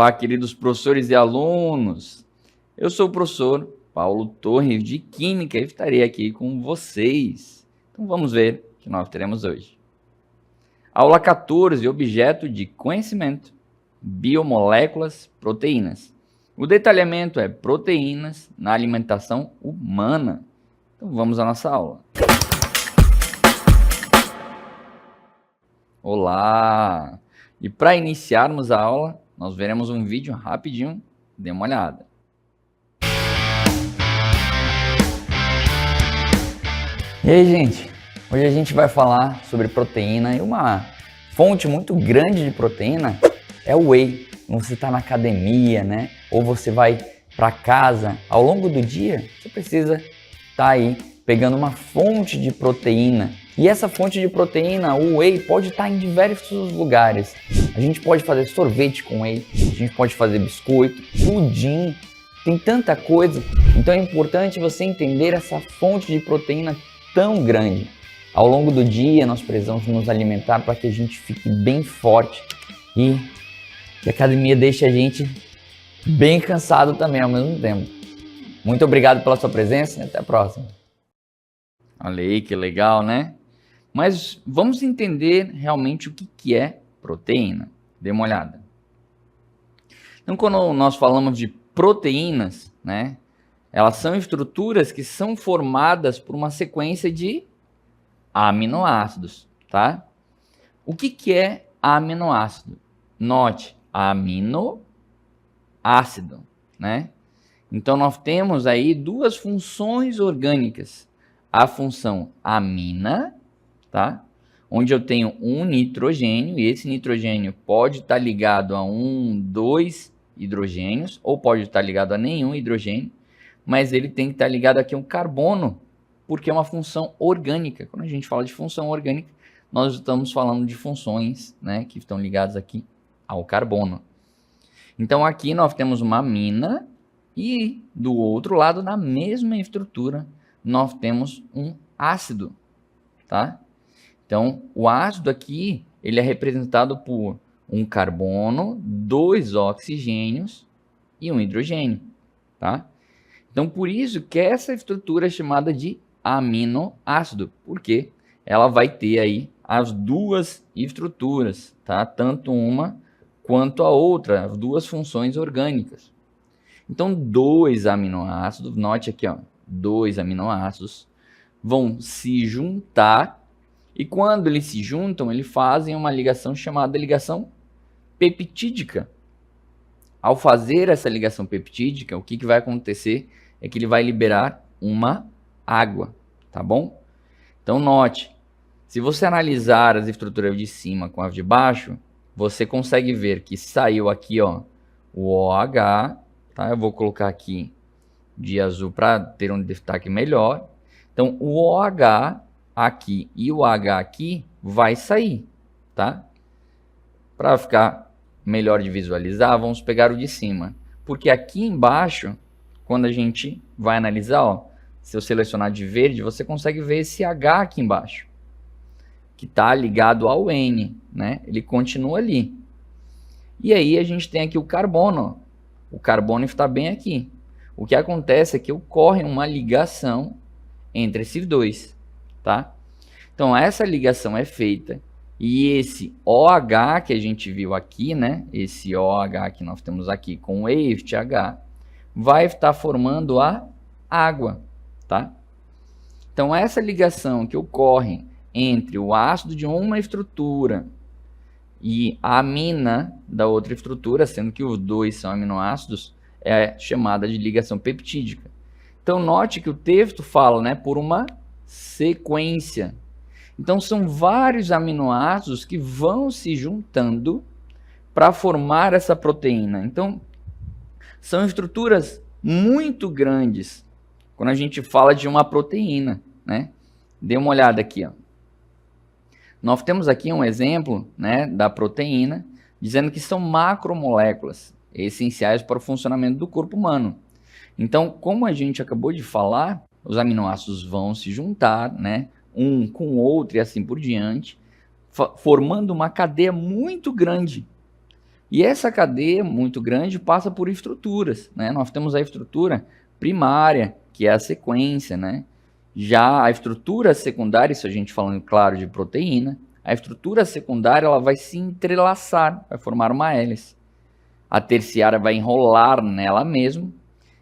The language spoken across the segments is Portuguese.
Olá, queridos professores e alunos. Eu sou o professor Paulo Torres de Química e estarei aqui com vocês. Então vamos ver o que nós teremos hoje. Aula 14, objeto de conhecimento, biomoléculas, proteínas. O detalhamento é proteínas na alimentação humana. Então vamos à nossa aula. Olá! E para iniciarmos a aula, nós veremos um vídeo rapidinho, dê uma olhada. E aí, gente? Hoje a gente vai falar sobre proteína e uma fonte muito grande de proteína é o whey. Quando você está na academia, né? Ou você vai para casa, ao longo do dia, você precisa estar aí pegando uma fonte de proteína. E essa fonte de proteína, o whey, pode estar em diversos lugares. A gente pode fazer sorvete com whey, a gente pode fazer biscoito, pudim, tem tanta coisa. Então é importante você entender essa fonte de proteína tão grande. Ao longo do dia, nós precisamos nos alimentar para que a gente fique bem forte e que a academia deixe a gente bem cansado também ao mesmo tempo. Muito obrigado pela sua presença e até a próxima. Olha aí que legal, né? Mas vamos entender realmente o que é proteína. Dê uma olhada. Então, quando nós falamos de proteínas, né? Elas são estruturas que são formadas por uma sequência de aminoácidos, tá? O que é aminoácido? Note, aminoácido, né? Então, nós temos aí duas funções orgânicas. A função amina, tá? Onde eu tenho um nitrogênio, e esse nitrogênio pode estar ligado a dois hidrogênios, ou pode estar ligado a nenhum hidrogênio, mas ele tem que estar ligado aqui a um carbono, porque é uma função orgânica. Quando a gente fala de função orgânica, nós estamos falando de funções, né, que estão ligadas aqui ao carbono. Então aqui nós temos uma amina e do outro lado, na mesma estrutura, nós temos um ácido, tá? Então o ácido aqui, ele é representado por um carbono, dois oxigênios e um hidrogênio, tá? Então por isso que essa estrutura é chamada de aminoácido, porque ela vai ter aí as duas estruturas, tá? Tanto uma quanto a outra, as duas funções orgânicas. Então, dois aminoácidos, note aqui, ó, dois aminoácidos vão se juntar e quando eles se juntam, eles fazem uma ligação chamada ligação peptídica. Ao fazer essa ligação peptídica, o que vai acontecer é que ele vai liberar uma água, tá bom? Então, note, se você analisar as estruturas de cima com as de baixo, você consegue ver que saiu aqui, ó, o OH, tá? Eu vou colocar aqui de azul para ter um destaque melhor. Então, o OH aqui e o H aqui vai sair, tá? Para ficar melhor de visualizar, vamos pegar o de cima. Porque aqui embaixo, quando a gente vai analisar, ó, se eu selecionar de verde, você consegue ver esse H aqui embaixo, que está ligado ao N, né? Ele continua ali. E aí a gente tem aqui o carbono. O carbono está bem aqui. O que acontece é que ocorre uma ligação entre esses dois, tá? Então essa ligação é feita e esse OH que a gente viu aqui, né? Esse OH que nós temos aqui com este H vai estar formando a água, tá? Então essa ligação que ocorre entre o ácido de uma estrutura e a amina da outra estrutura, sendo que os dois são aminoácidos, é chamada de ligação peptídica. Então note que o texto fala, né, por uma sequência. Então são vários aminoácidos que vão se juntando para formar essa proteína. Então são estruturas muito grandes quando a gente fala de uma proteína, né? Dê uma olhada aqui, ó. Nós temos aqui um exemplo, né, da proteína, dizendo que são macromoléculas essenciais para o funcionamento do corpo humano. Então, como a gente acabou de falar, os aminoácidos vão se juntar, né, um com o outro e assim por diante, formando uma cadeia muito grande. E essa cadeia muito grande passa por estruturas, né? Nós temos a estrutura primária, que é a sequência, né? Já a estrutura secundária, isso a gente falando, claro, de proteína, a estrutura secundária ela vai se entrelaçar, vai formar uma hélice. A terciária vai enrolar nela mesmo,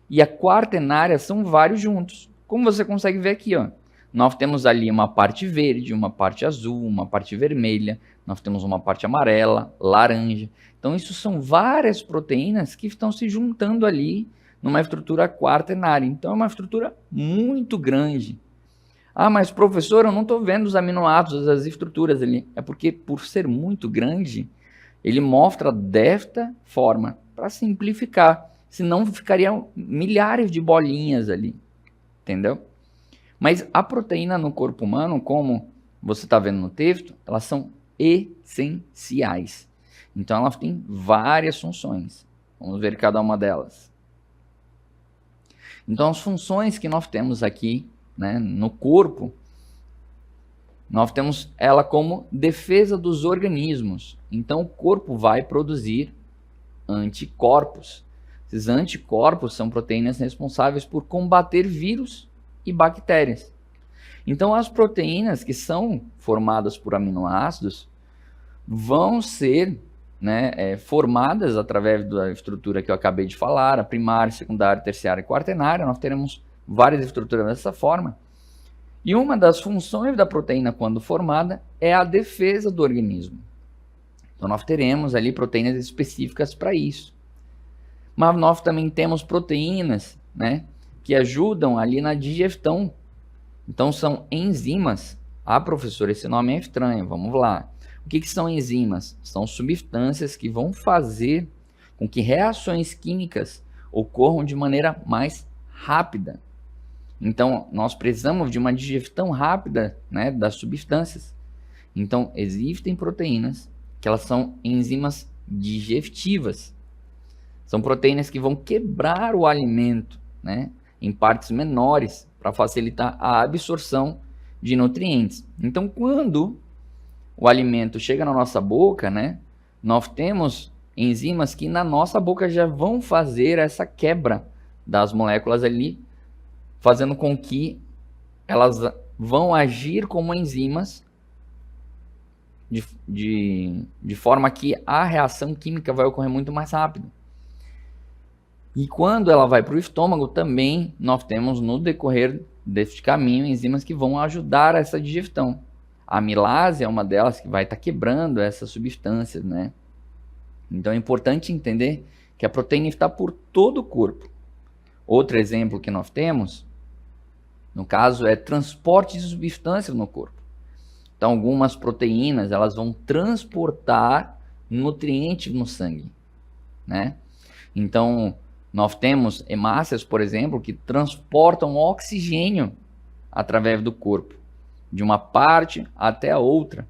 e a quaternária são vários juntos. Como você consegue ver aqui, ó. Nós temos ali uma parte verde, uma parte azul, uma parte vermelha, nós temos uma parte amarela, laranja. Então isso são várias proteínas que estão se juntando ali numa estrutura quaternária. Então é uma estrutura muito grande. Ah, mas professor, eu não estou vendo os aminoácidos, as estruturas ali. É porque por ser muito grande, ele mostra desta forma, para simplificar. Senão ficariam milhares de bolinhas ali, entendeu? Mas a proteína no corpo humano, como você está vendo no texto, elas são essenciais. Então elas têm várias funções. Vamos ver cada uma delas. Então as funções que nós temos aqui, né, no corpo, nós temos ela como defesa dos organismos. Então o corpo vai produzir anticorpos. Esses anticorpos são proteínas responsáveis por combater vírus e bactérias. Então, as proteínas que são formadas por aminoácidos vão ser, né, formadas através da estrutura que eu acabei de falar, a primária, secundária, terciária e quaternária. Nós teremos várias estruturas dessa forma. E uma das funções da proteína, quando formada, é a defesa do organismo. Então, nós teremos ali proteínas específicas para isso. Mas nós também temos proteínas, né, que ajudam ali na digestão. Então são enzimas. Ah, professor, esse nome é estranho. Vamos lá. O que são enzimas? São substâncias que vão fazer com que reações químicas ocorram de maneira mais rápida. Então nós precisamos de uma digestão rápida, né, das substâncias. Então existem proteínas que elas são enzimas digestivas. São proteínas que vão quebrar o alimento, né, em partes menores para facilitar a absorção de nutrientes. Então, quando o alimento chega na nossa boca, né, nós temos enzimas que na nossa boca já vão fazer essa quebra das moléculas ali, fazendo com que elas vão agir como enzimas de forma que a reação química vai ocorrer muito mais rápido. E quando ela vai para o estômago, também nós temos no decorrer deste caminho enzimas que vão ajudar essa digestão. A amilase é uma delas que vai estar quebrando essas substâncias, né? Então é importante entender que a proteína está por todo o corpo. Outro exemplo que nós temos, no caso, é transporte de substâncias no corpo. Então algumas proteínas elas vão transportar nutrientes no sangue, né? Então nós temos hemácias, por exemplo, que transportam oxigênio através do corpo, de uma parte até a outra.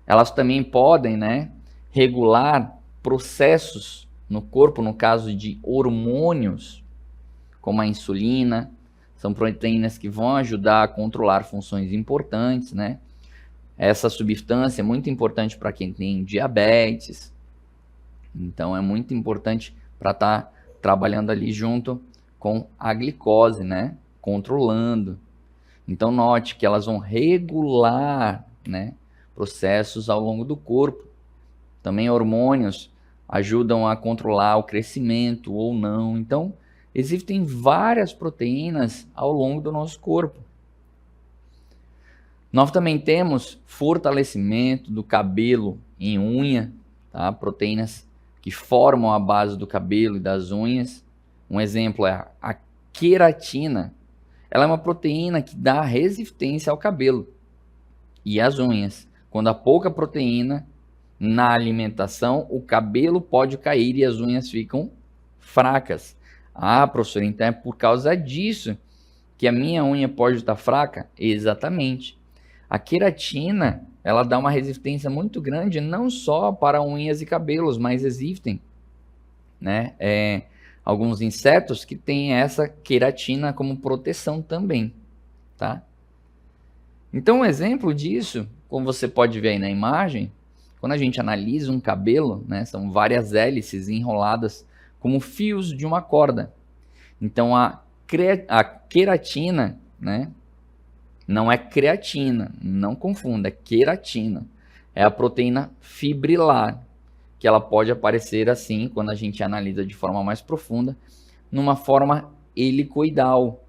Elas também podem, né, regular processos no corpo, no caso de hormônios, como a insulina. São proteínas que vão ajudar a controlar funções importantes, né? Essa substância é muito importante para quem tem diabetes. Então é muito importante para estar trabalhando ali junto com a glicose, né? Controlando. Então note que elas vão regular, né, processos ao longo do corpo. Também hormônios ajudam a controlar o crescimento ou não. Então existem várias proteínas ao longo do nosso corpo. Nós também temos fortalecimento do cabelo em unha, tá? Proteínas que formam a base do cabelo e das unhas. Um exemplo é a queratina. Ela é uma proteína que dá resistência ao cabelo e às unhas. Quando há pouca proteína na alimentação, o cabelo pode cair e as unhas ficam fracas. Ah, professor, então é por causa disso que a minha unha pode estar fraca? Exatamente. A queratina, ela dá uma resistência muito grande, não só para unhas e cabelos, mas existem, né, alguns insetos que têm essa queratina como proteção também, tá? Então, um exemplo disso, como você pode ver aí na imagem, Quando a gente analisa um cabelo, né, são várias hélices enroladas como fios de uma corda. Então a queratina, né, não é creatina, não confunda, é queratina. É a proteína fibrilar, que ela pode aparecer assim, quando a gente analisa de forma mais profunda, numa forma helicoidal,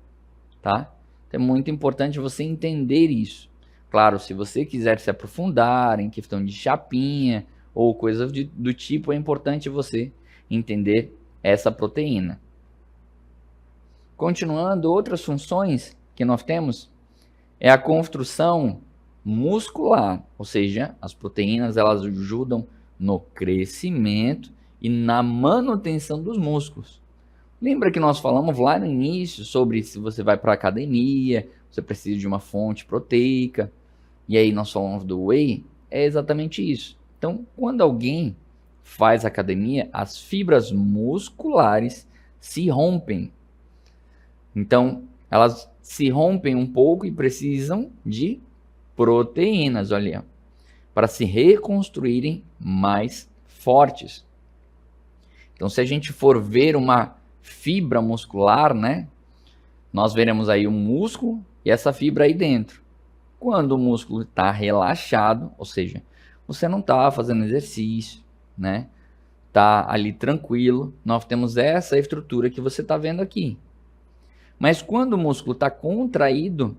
tá? Então é muito importante você entender isso. Claro, se você quiser se aprofundar em questão de chapinha ou coisas do tipo, é importante você entender essa proteína. Continuando, outras funções que nós temos é a construção muscular, ou seja, as proteínas elas ajudam no crescimento e na manutenção dos músculos. Lembra que nós falamos lá no início sobre se você vai para a academia, você precisa de uma fonte proteica, e aí nós falamos do whey, é exatamente isso. Então, quando alguém faz academia, as fibras musculares se rompem. Então, elas se rompem um pouco e precisam de proteínas, olha, para se reconstruírem mais fortes. Então, se a gente for ver uma fibra muscular, né, nós veremos aí o músculo e essa fibra aí dentro. Quando o músculo está relaxado, ou seja, você não está fazendo exercício, né, está ali tranquilo, nós temos essa estrutura que você está vendo aqui. Mas quando o músculo está contraído,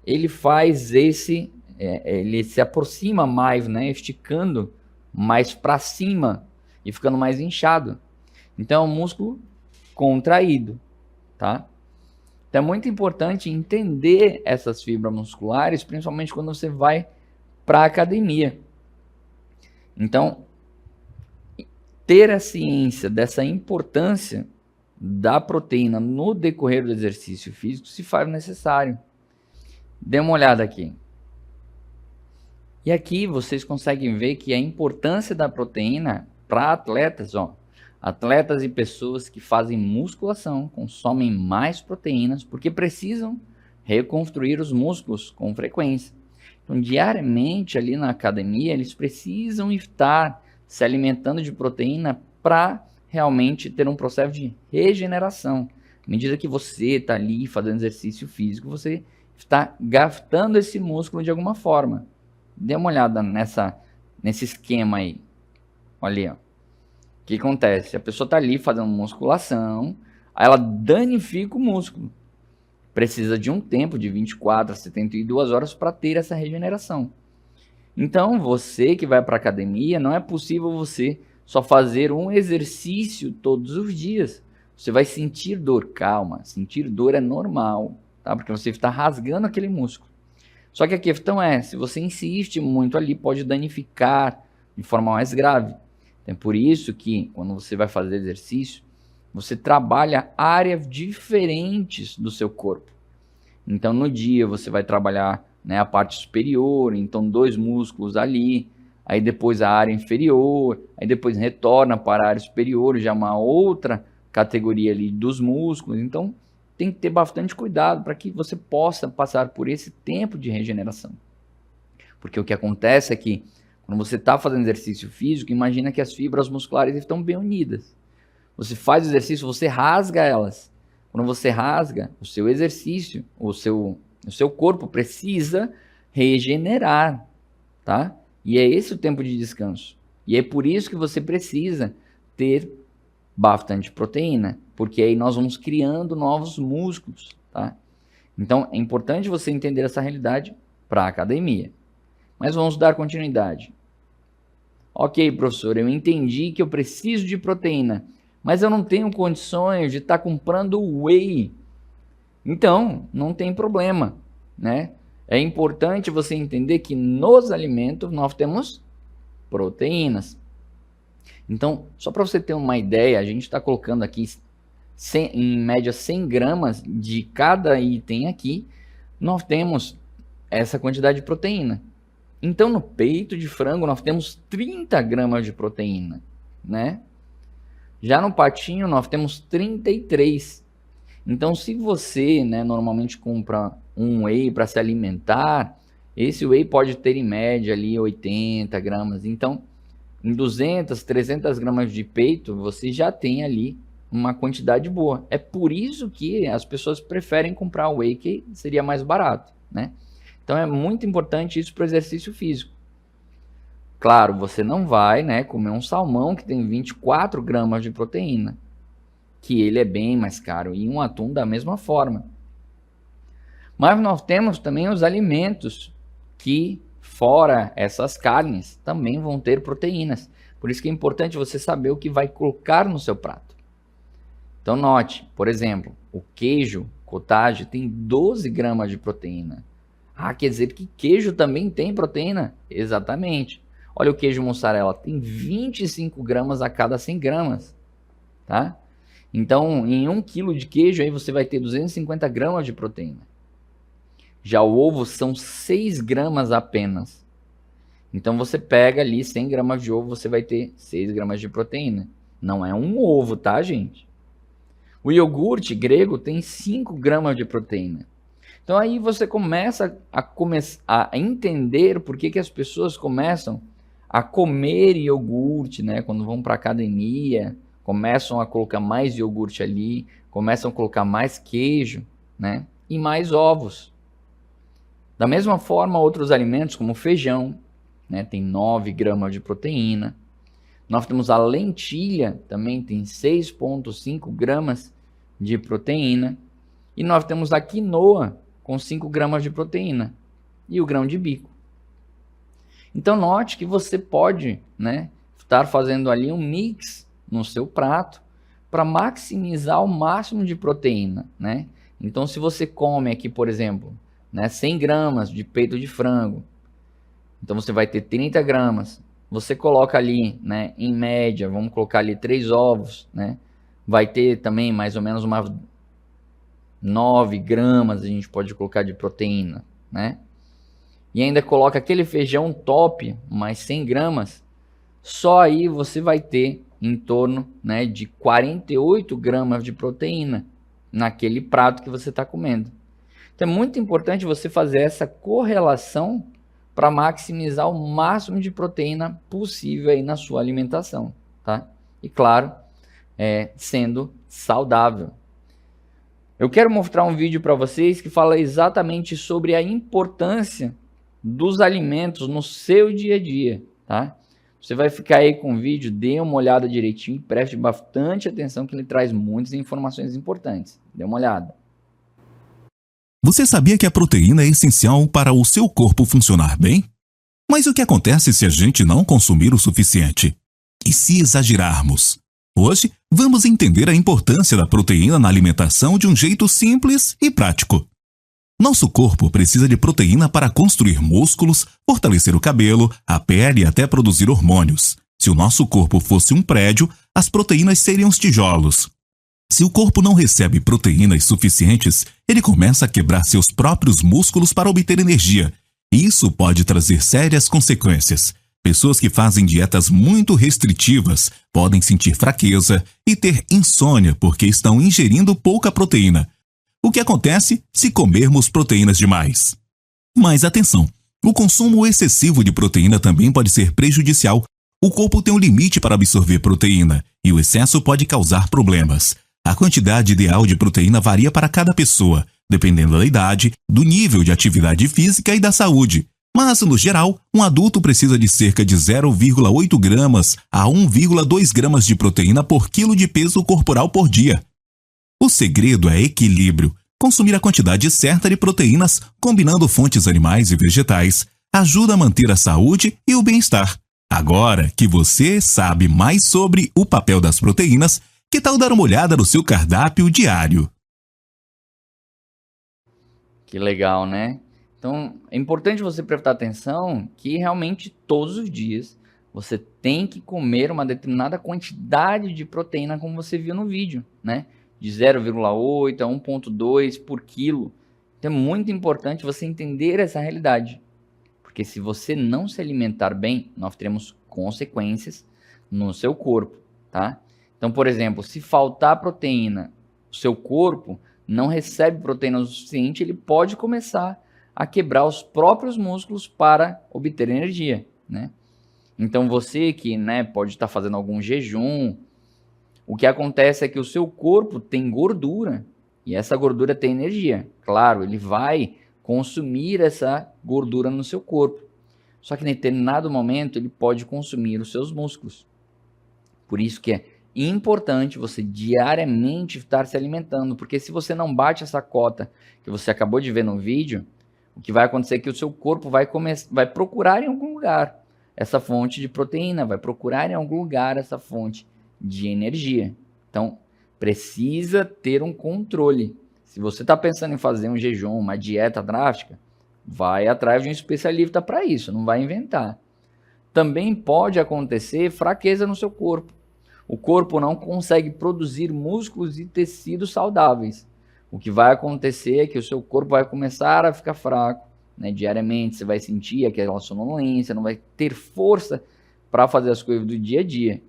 ele faz ele se aproxima mais, né, esticando mais para cima e ficando mais inchado. Então é um músculo contraído, tá? Então é muito importante entender essas fibras musculares, principalmente quando você vai para a academia. Então, ter a ciência dessa importância da proteína no decorrer do exercício físico se faz necessário. Dê uma olhada aqui. E aqui vocês conseguem ver que a importância da proteína para atletas, ó, atletas e pessoas que fazem musculação consomem mais proteínas porque precisam reconstruir os músculos com frequência. Então, diariamente ali na academia, eles precisam estar se alimentando de proteína para realmente ter um processo de regeneração. À medida que você está ali fazendo exercício físico, você está gastando esse músculo de alguma forma. Dê uma olhada nesse esquema aí. Olha, ó. O que acontece? A pessoa está ali fazendo musculação, aí ela danifica o músculo. Precisa de um tempo de 24 a 72 horas para ter essa regeneração. Então, você que vai para a academia, não é possível você só fazer um exercício todos os dias. Você vai sentir dor. Calma, sentir dor é normal, tá? Porque você está rasgando aquele músculo. Só que a questão é, se você insiste muito ali, pode danificar de forma mais grave. Então, é por isso que, quando você vai fazer exercício, você trabalha áreas diferentes do seu corpo. Então, no dia, você vai trabalhar, né, a parte superior, então 2 músculos ali, aí depois a área inferior, aí depois retorna para a área superior, já uma outra categoria ali dos músculos. Então, tem que ter bastante cuidado para que você possa passar por esse tempo de regeneração. Porque o que acontece é que, quando você está fazendo exercício físico, imagina que as fibras musculares estão bem unidas. Você faz o exercício, você rasga elas. Quando você rasga, o seu exercício, o seu corpo precisa regenerar, tá? E é esse o tempo de descanso. E é por isso que você precisa ter bastante proteína, porque aí nós vamos criando novos músculos, tá? Então, é importante você entender essa realidade para a academia. Mas vamos dar continuidade. Ok, professor, eu entendi que eu preciso de proteína, mas eu não tenho condições de estar comprando whey. Então, não tem problema, né? É importante você entender que nos alimentos nós temos proteínas. Então, só para você ter uma ideia, a gente está colocando aqui em média 100 gramas de cada item aqui, nós temos essa quantidade de proteína. Então, no peito de frango, nós temos 30 gramas de proteína, né? Já no patinho, nós temos 33. Então, se você, né, normalmente compra um whey para se alimentar, esse whey pode ter em média ali 80 gramas. Então, em 200, 300 gramas de peito, você já tem ali uma quantidade boa. É por isso que as pessoas preferem comprar o whey, que seria mais barato, né? Então é muito importante isso para o exercício físico. Claro, você não vai, né, comer um salmão que tem 24 gramas de proteína, que ele é bem mais caro, e um atum da mesma forma. Mas nós temos também os alimentos que, fora essas carnes, também vão ter proteínas. Por isso que é importante você saber o que vai colocar no seu prato. Então note, por exemplo, o queijo cottage tem 12 gramas de proteína. Ah, quer dizer que queijo também tem proteína? Exatamente. Olha o queijo mussarela, tem 25 gramas a cada 100 gramas, tá? Então, em 1 quilo de queijo, aí você vai ter 250 gramas de proteína. Já o ovo são 6 gramas apenas. Então, você pega ali 100 gramas de ovo, você vai ter 6 gramas de proteína. Não é um ovo, tá, gente? O iogurte grego tem 5 gramas de proteína. Então, aí você começa a entender por que as pessoas começam a comer iogurte, né? Quando vão para a academia, começam a colocar mais iogurte ali, começam a colocar mais queijo, né? E mais ovos. Da mesma forma, outros alimentos como o feijão, né? Tem 9 gramas de proteína. Nós temos a lentilha, também tem 6,5 gramas de proteína. E nós temos a quinoa com 5 gramas de proteína. E o grão de bico. Então note que você pode, né, estar fazendo ali um mix no seu prato para maximizar o máximo de proteína, né? Então se você come aqui, por exemplo, né, 100 gramas de peito de frango, então você vai ter 30 gramas. Você coloca ali, né, em média, vamos colocar ali 3 ovos, né? Vai ter também mais ou menos umas 9 gramas a gente pode colocar de proteína, né? E ainda coloca aquele feijão top, mais 100 gramas, só aí você vai ter em torno, né, de 48 gramas de proteína naquele prato que você está comendo. Então é muito importante você fazer essa correlação para maximizar o máximo de proteína possível aí na sua alimentação, tá? E claro, sendo saudável. Eu quero mostrar um vídeo para vocês que fala exatamente sobre a importância dos alimentos no seu dia a dia, tá? Você vai ficar aí com o vídeo, dê uma olhada direitinho, preste bastante atenção que ele traz muitas informações importantes. Dê uma olhada. Você sabia que a proteína é essencial para o seu corpo funcionar bem? Mas o que acontece se a gente não consumir o suficiente? E se exagerarmos? Hoje, vamos entender a importância da proteína na alimentação de um jeito simples e prático. Nosso corpo precisa de proteína para construir músculos, fortalecer o cabelo, a pele e até produzir hormônios. Se o nosso corpo fosse um prédio, as proteínas seriam os tijolos. Se o corpo não recebe proteínas suficientes, ele começa a quebrar seus próprios músculos para obter energia. Isso pode trazer sérias consequências. Pessoas que fazem dietas muito restritivas podem sentir fraqueza e ter insônia porque estão ingerindo pouca proteína. O que acontece se comermos proteínas demais? Mas atenção, o consumo excessivo de proteína também pode ser prejudicial. O corpo tem um limite para absorver proteína e o excesso pode causar problemas. A quantidade ideal de proteína varia para cada pessoa, dependendo da idade, do nível de atividade física e da saúde. Mas, no geral, um adulto precisa de cerca de 0,8 gramas a 1,2 gramas de proteína por quilo de peso corporal por dia. O segredo é equilíbrio. Consumir a quantidade certa de proteínas, combinando fontes animais e vegetais, ajuda a manter a saúde e o bem-estar. Agora que você sabe mais sobre o papel das proteínas, que tal dar uma olhada no seu cardápio diário? Que legal, né? Então, é importante você prestar atenção que realmente todos os dias você tem que comer uma determinada quantidade de proteína, como você viu no vídeo, né? De 0,8 a 1,2 por quilo. Então é muito importante você entender essa realidade. Porque se você não se alimentar bem, nós teremos consequências no seu corpo, tá? Então, por exemplo, se faltar proteína, o seu corpo não recebe proteína o suficiente, ele pode começar a quebrar os próprios músculos para obter energia, né? Então você que, né, pode estar fazendo algum jejum, o que acontece é que o seu corpo tem gordura e essa gordura tem energia. Claro, ele vai consumir essa gordura no seu corpo. Só que em determinado momento ele pode consumir os seus músculos. Por isso que é importante você diariamente estar se alimentando, porque se você não bate essa cota que você acabou de ver no vídeo, o que vai acontecer é que o seu corpo vai procurar em algum lugar essa fonte de proteína, vai procurar em algum lugar essa fonte de energia. Então, precisa ter um controle. Se você está pensando em fazer um jejum, uma dieta drástica, vai atrás de um especialista para isso, não vai inventar. Também pode acontecer fraqueza no seu corpo. O corpo não consegue produzir músculos e tecidos saudáveis. O que vai acontecer é que o seu corpo vai começar a ficar fraco, né? Diariamente você vai sentir aquela sonolência, não vai ter força para fazer as coisas do dia a dia.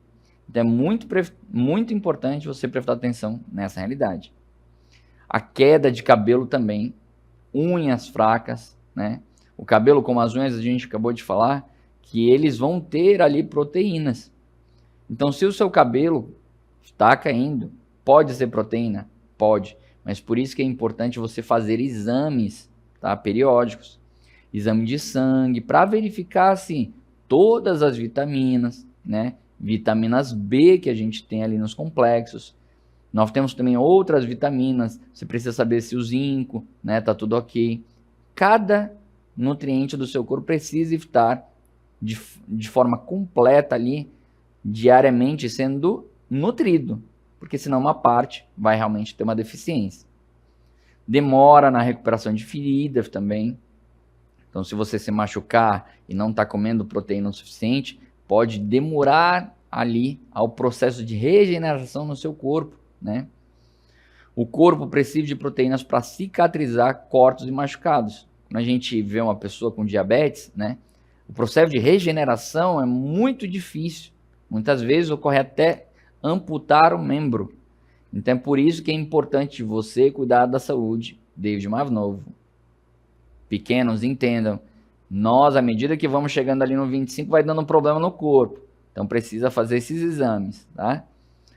Então é muito importante você prestar atenção nessa realidade. A queda de cabelo também, unhas fracas, né? O cabelo, como as unhas, a gente acabou de falar, que eles vão ter ali proteínas. Então, se o seu cabelo está caindo, pode ser proteína? Pode. Mas por isso que é importante você fazer exames, tá? Periódicos. Exame de sangue, para verificar, assim, todas as vitaminas, né? Vitaminas B que a gente tem ali nos complexos. Nós temos também outras vitaminas. Você precisa saber se o zinco, né? Tá tudo ok. Cada nutriente do seu corpo precisa estar de forma completa ali, diariamente sendo nutrido, porque senão uma parte vai realmente ter uma deficiência. Demora na recuperação de feridas também. Então, se você se machucar e não está comendo proteína o suficiente, pode demorar ali ao processo de regeneração no seu corpo, né? O corpo precisa de proteínas para cicatrizar cortes e machucados. Quando a gente vê uma pessoa com diabetes, né? O processo de regeneração é muito difícil. Muitas vezes ocorre até amputar o membro. Então é por isso que é importante você cuidar da saúde desde mais novo. Pequenos, entendam. Nós, à medida que vamos chegando ali no 25, vai dando um problema no corpo. Então precisa fazer esses exames, tá?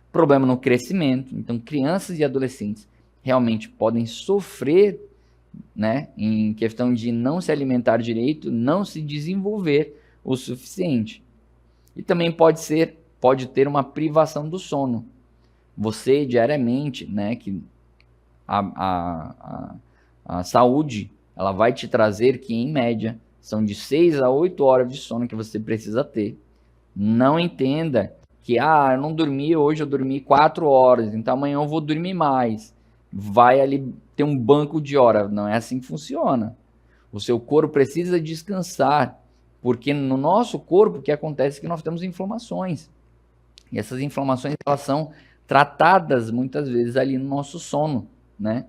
Problema no crescimento. Então crianças e adolescentes realmente podem sofrer, né, em questão de não se alimentar direito, não se desenvolver o suficiente. E também pode ter uma privação do sono. Você diariamente, né, que a saúde, ela vai te trazer que em média são de 6 a 8 horas de sono que você precisa ter. Não entenda que eu não dormi hoje, eu dormi 4 horas, então amanhã eu vou dormir mais. Vai ali ter um banco de horas. Não é assim que funciona. O seu corpo precisa descansar, porque no nosso corpo o que acontece é que nós temos inflamações. E essas inflamações elas são tratadas muitas vezes ali no nosso sono, né?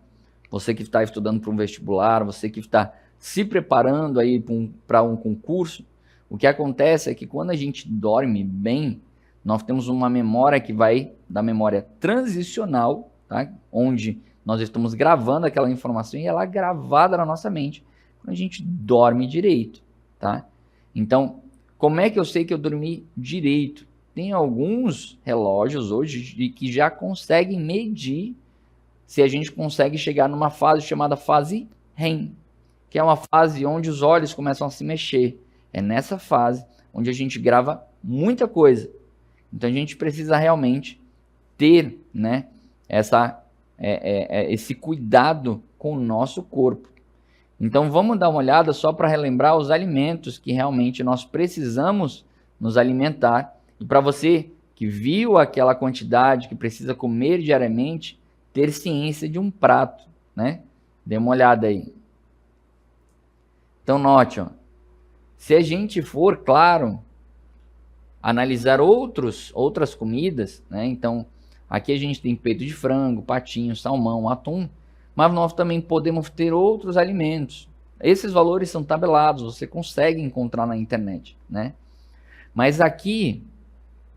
Você que está estudando para um vestibular, você que está se preparando aí para um concurso, o que acontece é que quando a gente dorme bem, nós temos uma memória que vai da memória transicional, tá? Onde nós estamos gravando aquela informação e ela é gravada na nossa mente quando a gente dorme direito, tá? Então, como é que eu sei que eu dormi direito? Tem alguns relógios hoje que já conseguem medir se a gente consegue chegar numa fase chamada fase REM, que é uma fase onde os olhos começam a se mexer. É nessa fase onde a gente grava muita coisa. Então a gente precisa realmente ter, né, esse cuidado com o nosso corpo. Então vamos dar uma olhada só para relembrar os alimentos que realmente nós precisamos nos alimentar. E para você que viu aquela quantidade que precisa comer diariamente, ter ciência de um prato, né? Dê uma olhada aí. Então note, ó, se a gente for, claro, analisar outras comidas, né? Então aqui a gente tem peito de frango, patinho, salmão, atum, mas nós também podemos ter outros alimentos. Esses valores são tabelados, você consegue encontrar na internet, né? Mas aqui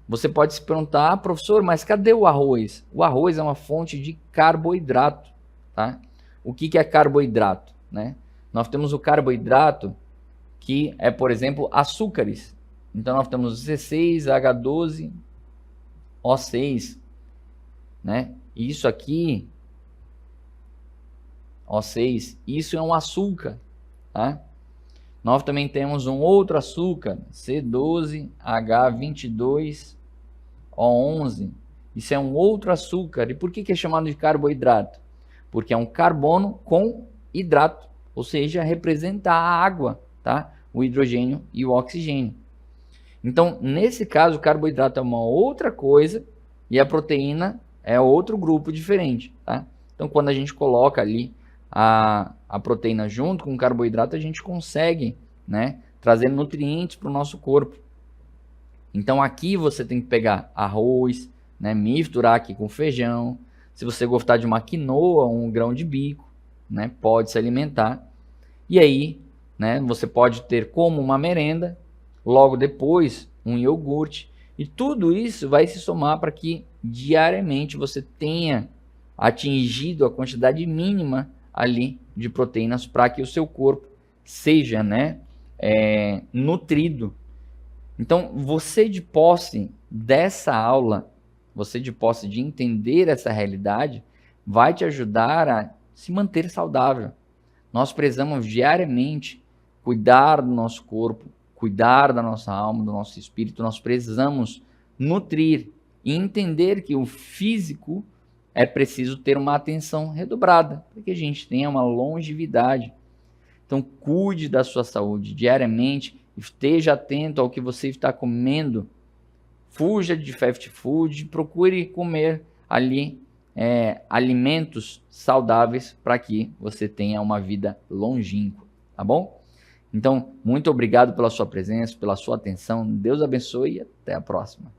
você pode se perguntar, professor, mas cadê o arroz? O arroz é uma fonte de carboidrato, tá? O que é carboidrato, né? Nós temos o carboidrato que é, por exemplo, açúcares. Então nós temos C6H12O6, né? Isso aqui, O6, isso é um açúcar, tá? Nós também temos um outro açúcar, C12H22O11. Isso é um outro açúcar. E por que é chamado de carboidrato? Porque é um carbono com hidrato, ou seja, representa a água, tá? O hidrogênio e o oxigênio. Então, nesse caso, o carboidrato é uma outra coisa e a proteína é outro grupo diferente, tá? Então, quando a gente coloca ali a proteína junto com o carboidrato, a gente consegue, né, trazer nutrientes para o nosso corpo. Então, aqui você tem que pegar arroz, né, misturar aqui com feijão. Se você gostar de uma quinoa, um grão de bico, né, pode se alimentar. E aí, né, você pode ter como uma merenda, logo depois um iogurte. E tudo isso vai se somar para que diariamente você tenha atingido a quantidade mínima ali de proteínas para que o seu corpo seja, né, nutrido. Então, você de posse dessa aula, você de posse de entender essa realidade, vai te ajudar a se manter saudável. Nós precisamos diariamente cuidar do nosso corpo, cuidar da nossa alma, do nosso espírito. Nós precisamos nutrir e entender que o físico é preciso ter uma atenção redobrada para que a gente tenha uma longevidade. Então, cuide da sua saúde diariamente, esteja atento ao que você está comendo. Fuja de fast food, procure comer ali alimentos saudáveis para que você tenha uma vida longínqua, tá bom? Então, muito obrigado pela sua presença, pela sua atenção. Deus abençoe e até a próxima.